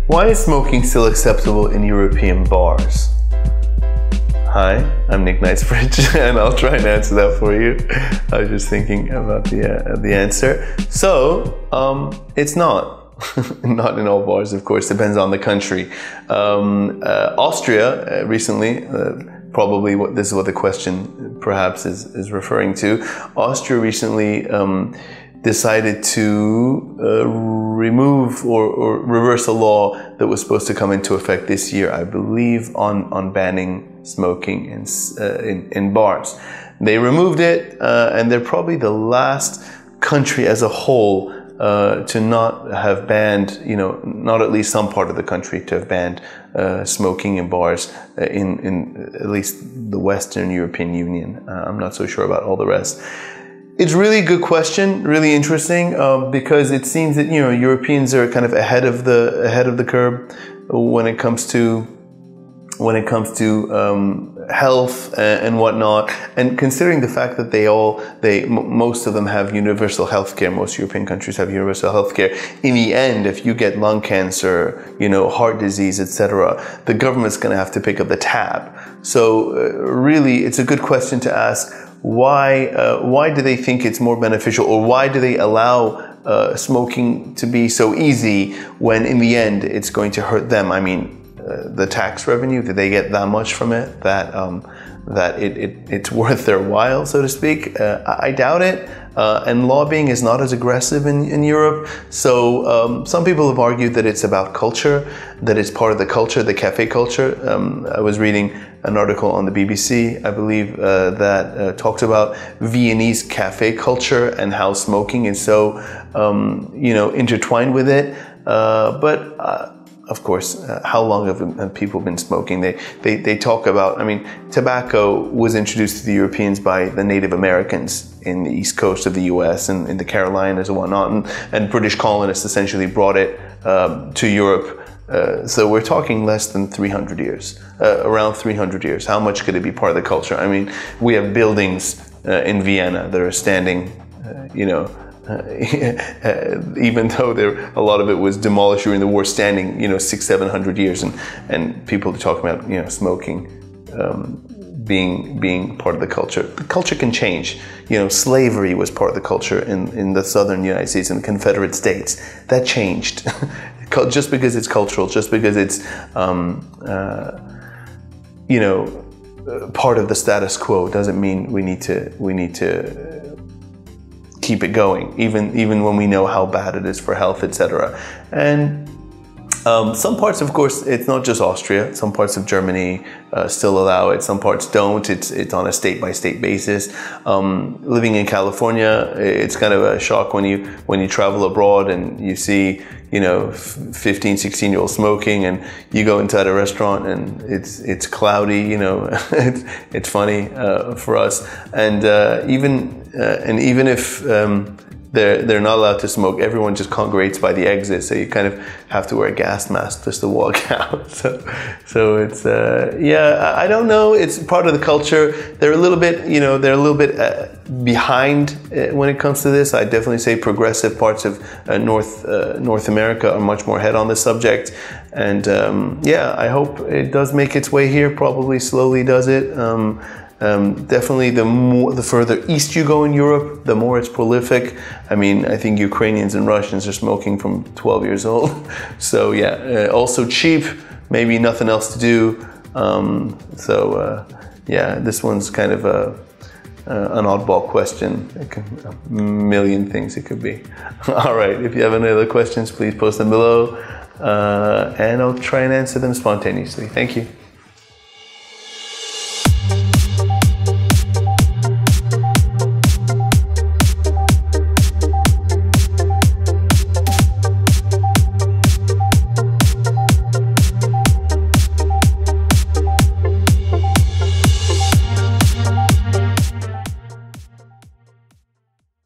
Why is smoking still acceptable in European bars? Hi, I'm Nick Knightsbridge, and I'll try and answer that for you. I was just thinking about the answer. So, it's not. Not in all bars, of course, depends on the country. Austria recently, probably this is what the question perhaps is referring to. Austria recently decided to remove or reverse a law that was supposed to come into effect this year, I believe, on banning smoking in bars. They removed it, and they're probably the last country as a whole to not have banned, not at least some part of the country to have banned smoking in bars in at least the Western European Union. I'm not so sure about all the rest. It's really a good question, really interesting, because it seems that Europeans are kind of ahead of the curve when it comes to health and whatnot, and considering the fact that most of them have universal healthcare. Most European countries have universal healthcare. In the end, if you get lung cancer, heart disease, etc., the government's going to have to pick up the tab. So really, it's a good question to ask. Why do they think it's more beneficial, or why do they allow smoking to be so easy when in the end it's going to hurt them? I mean, the tax revenue, do they get that much from it that it's worth their while, so to speak? I doubt it. And lobbying is not as aggressive in Europe. So some people have argued that it's about culture, that it's part of the culture, the cafe culture. I was reading an article on the BBC, I believe, that talked about Viennese cafe culture and how smoking is so, intertwined with it. Of course, how long have people been smoking? They talk about, tobacco was introduced to the Europeans by the Native Americans in the east coast of the US and in the Carolinas and whatnot, and British colonists essentially brought it to Europe. So we're talking less than 300 years, around 300 years. How much could it be part of the culture? We have buildings in Vienna that are standing, even though a lot of it was demolished during the war, standing, 600-700 years, and people are talking about, smoking being part of the culture. The culture can change. Slavery was part of the culture in the southern United States, in the Confederate States. That changed. Just because it's cultural, just because it's, part of the status quo, doesn't mean we need to keep it going, even when we know how bad it is for health, etc. And some parts, of course, it's not just Austria. Some parts of Germany still allow it. Some parts don't. It's on a state-by-state basis. Living in California, it's kind of a shock when you travel abroad and you see 15, 16-year-olds smoking, and you go inside a restaurant and it's cloudy. It's funny for us, and even if they're not allowed to smoke, everyone just congregates by the exit, so you kind of have to wear a gas mask just to walk out. So it's I don't know. It's part of the culture. They're a little bit behind when it comes to this. I definitely say progressive parts of North America are much more ahead on the subject, and I hope it does make its way here. Probably slowly does it. Definitely the further east you go in Europe, the more it's prolific. I think Ukrainians and Russians are smoking from 12 years old. So also cheap, maybe nothing else to do. This one's kind of an oddball question. A million things it could be. All right, if you have any other questions, please post them below, and I'll try and answer them spontaneously. Thank you.